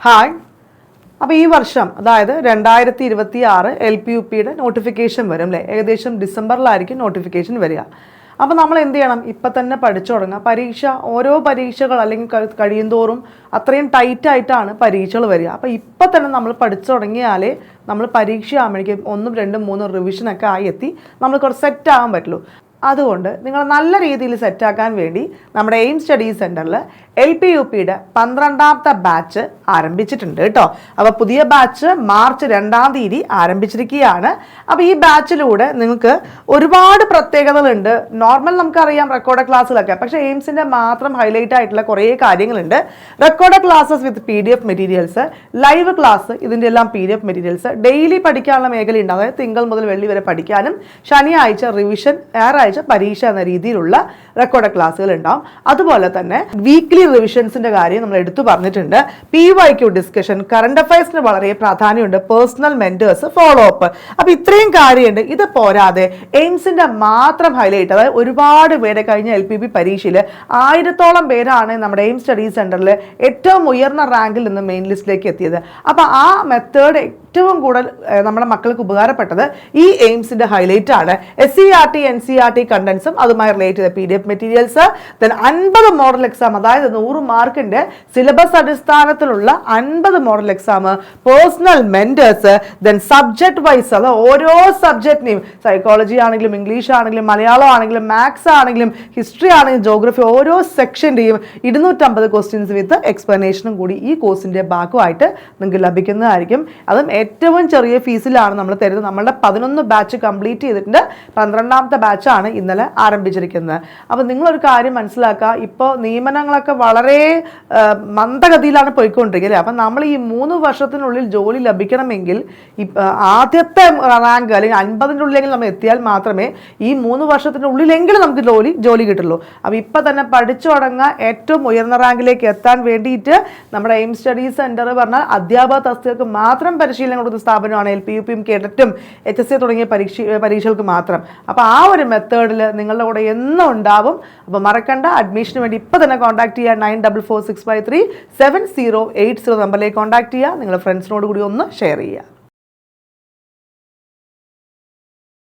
Hi. അപ്പോൾ ഈ വർഷം അതായത് 2026 LPUPയുടെ നോട്ടിഫിക്കേഷൻ വരും അല്ലേ? ഏകദേശം ഡിസംബറിലായിരിക്കും നോട്ടിഫിക്കേഷൻ വരിക. അപ്പോൾ നമ്മൾ എന്ത് ചെയ്യണം? ഇപ്പം തന്നെ പഠിച്ചു തുടങ്ങുക. ഓരോ പരീക്ഷകൾ അല്ലെങ്കിൽ കഴിയുന്തോറും അത്രയും ടൈറ്റായിട്ടാണ് പരീക്ഷകൾ വരിക. അപ്പോൾ ഇപ്പം തന്നെ നമ്മൾ പഠിച്ചു തുടങ്ങിയാലേ നമ്മൾ പരീക്ഷ ആകുമ്പോഴേക്കും 1, 2, 3 റിവിഷനൊക്കെ ആയി എത്തി നമ്മൾ കുറച്ച് സെറ്റ് ആകാൻ പറ്റുള്ളൂ. അതുകൊണ്ട് നിങ്ങൾ നല്ല രീതിയിൽ സെറ്റാക്കാൻ വേണ്ടി നമ്മുടെ എയിം സ്റ്റഡി സെൻറ്ററിൽ LPUPയുടെ 12ാമത്തെ ബാച്ച് ആരംഭിച്ചിട്ടുണ്ട് കേട്ടോ. അപ്പോൾ പുതിയ ബാച്ച് മാർച്ച് 2-ാം തീയതി ആരംഭിച്ചിരിക്കുകയാണ്. അപ്പോൾ ഈ ബാച്ചിലൂടെ നിങ്ങൾക്ക് ഒരുപാട് പ്രത്യേകതകളുണ്ട്. നോർമൽ നമുക്കറിയാം റെക്കോർഡ് ക്ലാസ്സുകളൊക്കെ, പക്ഷേ എയിംസിൻ്റെ മാത്രം ഹൈലൈറ്റ് ആയിട്ടുള്ള കുറേ കാര്യങ്ങളുണ്ട്. റെക്കോർഡ് ക്ലാസ്സസ് വിത്ത് PDF മെറ്റീരിയൽസ്, ലൈവ് ക്ലാസ്, ഇതിൻ്റെ എല്ലാം PDF മെറ്റീരിയൽസ്, ഡെയിലി പഠിക്കാനുള്ള മേഖലയുണ്ട്. അതായത് തിങ്കൾ മുതൽ വെള്ളി വരെ പഠിക്കാനും ശനിയാഴ്ച റിവിഷൻ, ഞായറാഴ്ച പരീക്ഷ എന്ന രീതിയിലുള്ള റെക്കോർഡ് ക്ലാസ്സുകൾ ഉണ്ടാവും. അതുപോലെ തന്നെ വീക്ക്ലി റിവിഷൻസിന്റെ കാര്യം നമ്മൾ എടുത്തു പറഞ്ഞിട്ടുണ്ട്. PYQ ഡിസ്കഷൻ, കറണ്ട് അഫയേഴ്സിന് വളരെ പ്രാധാന്യമുണ്ട്, പേഴ്സണൽ മെന്റേഴ്സ്, ഫോളോ അപ്പ്. അപ്പോൾ ഇത്രയും കാര്യമുണ്ട്. ഇത് പോരാതെ എയിംസിന്റെ മാത്രം ഹൈലൈറ്റ്, അതായത് ഒരുപാട് പേരെ കഴിഞ്ഞ LPP പരീക്ഷയിൽ 1000-ഓളം പേരാണ് നമ്മുടെ എയിം സ്റ്റഡി സെന്ററിൽ ഏറ്റവും ഉയർന്ന റാങ്കിൽ നിന്ന് മെയിൻ ലിസ്റ്റിലേക്ക് എത്തിയത്. അപ്പോൾ ആ മെത്തേഡ് ഏറ്റവും കൂടുതൽ നമ്മുടെ മക്കൾക്ക് ഉപകാരപ്പെട്ടത് ഈ എയിംസിന്റെ ഹൈലൈറ്റ് ആണ്. SCERT NCERT കണ്ടന്റ്സും അതുമായി റിലേറ്റ് ചെയ്ത PDF materials, then 50 model exam, അതായത് 100 മാർക്കിന്റെ സിലബസ് അടിസ്ഥാനത്തിലുള്ള 50 model exam, personal mentors, then subject wise, അത് ഓരോ സബ്ജക്റ്റിനെയും സൈക്കോളജി ആണെങ്കിലും ഇംഗ്ലീഷ് ആണെങ്കിലും മലയാളം ആണെങ്കിലും മാത്സ് ആണെങ്കിലും ഹിസ്റ്ററി ആണെങ്കിലും ജോഗ്രഫി, ഓരോ സെക്ഷൻ്റെയും 250 ക്വസ്റ്റ്യൻസ് വിത്ത് എക്സ്പ്ലനേഷനും കൂടി ഈ കോഴ്സിന്റെ ഭാഗമായിട്ട് നിങ്ങൾക്ക് ലഭിക്കുന്നതായിരിക്കും. അതും ഏറ്റവും ചെറിയ ഫീസിലാണ് നമ്മൾ തരുന്നത്. നമ്മളുടെ 11 ബാച്ച് കംപ്ലീറ്റ് ചെയ്തിട്ടുണ്ട്. 12ാമത്തെ ബാച്ചാണ് ഇന്നലെ ആരംഭിച്ചിരിക്കുന്നത്. അപ്പോൾ നിങ്ങളൊരു കാര്യം മനസ്സിലാക്കുക, ഇപ്പോൾ നിയമനങ്ങളൊക്കെ വളരെ മന്ദഗതിയിലാണ് പോയിക്കൊണ്ടിരിക്കുന്നത്. അപ്പം നമ്മൾ ഈ 3 വർഷത്തിനുള്ളിൽ ജോലി ലഭിക്കണമെങ്കിൽ ആദ്യത്തെ റാങ്ക് അല്ലെങ്കിൽ 50-ൻ്റെ ഉള്ളിലെങ്കിൽ നമ്മൾ എത്തിയാൽ മാത്രമേ ഈ 3 വർഷത്തിനുള്ളിലെങ്കിലും നമുക്ക് ജോലി കിട്ടുള്ളൂ. അപ്പോൾ ഇപ്പം തന്നെ പഠിച്ചു തുടങ്ങുക. ഏറ്റവും ഉയർന്ന റാങ്കിലേക്ക് എത്താൻ വേണ്ടിയിട്ട് നമ്മുടെ എയിം സ്റ്റഡി സെൻറ്റർ പറഞ്ഞാൽ അധ്യാപക തസ്തികൾക്ക് മാത്രം പരിശീലനം കൊടുക്കുന്ന സ്ഥാപനമാണ്. LPUPയും കേഡറ്റും HSC തുടങ്ങിയ പരീക്ഷകൾക്ക് മാത്രം. അപ്പോൾ ആ ഒരു മെത്തേഡിൽ നിങ്ങളുടെ കൂടെ എന്നും ഉണ്ടാവും. അപ്പോൾ മറക്കണ്ട, അഡ്മിഷന് വേണ്ടി ഇപ്പോൾ തന്നെ കോൺടാക്ട് ചെയ്യുക. 9446537080 നമ്പറിലേക്ക് കോൺടാക്ട് ചെയ്യുക. നിങ്ങളുടെ ഫ്രണ്ട്സിനോട് കൂടി ഒന്ന് ഷെയർ ചെയ്യുക.